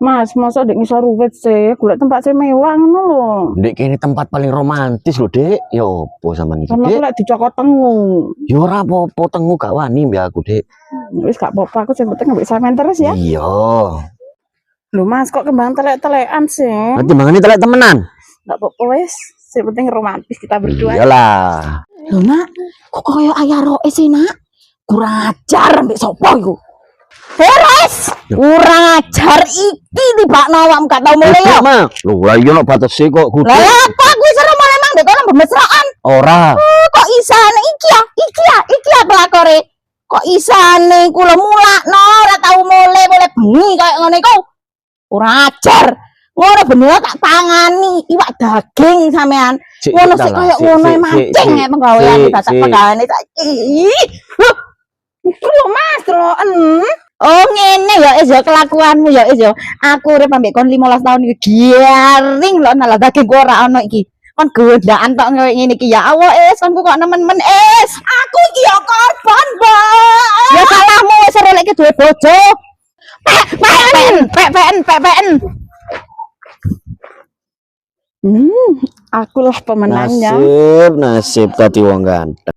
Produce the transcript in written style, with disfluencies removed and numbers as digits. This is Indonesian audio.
Mas, masa dek ngisor ruwet sih, golek tempat sing mewah ngono lho. Dek kene tempat paling romantis lho, Dek. Ya opo sampean iki, Sama Dek? aku lek dicokot tengu. Ya ora apa-apa tengu gak wani mbak aku, Dek. Wis gak apa-apa, aku sing penting ambek sampean terus ya. Iya. Lho Mas, kok kembang telek-telekan sih? Nanti mangane telek temenan. Gak apa-apa wis, sing penting romantis kita berdua. Iyalah. Lho Nak, kok koyo ayah roe sih Nak? Kurang ajar ambek sapa iku? Heres! Kurang ajar iki tibakno awakmu gak tau mulai ya. Mah, lho lah iya no batese kok kudu. Lah apa aku seru mulai emang ndek kono bemesraan. Ora. Kok isane iki ya pelakore. Kok isane kula mulakno ora tau mulai bengi kaya ngene iku. Kurang ajar. Ngono bener tak tangani iwak daging sampean. Ngono sik koyo ngono mancing penggawean dadak penggaweane saiki. Iku lho Mas, roen. Oh ngene ya is ya kelakuanmu ya is ya. Aku urip ambek kon 15 tahun iki giaring lho nalah daging ku ora ono iki. Kon gondaan tok ngene iki ya Allah es konku kok nemen-nemen es. Aku iki ya korban, Mbak. Ya salahmu wis ora lek duwe bojo. PPN. Akulah pemenangnya. Nasib tadi wong ganteng.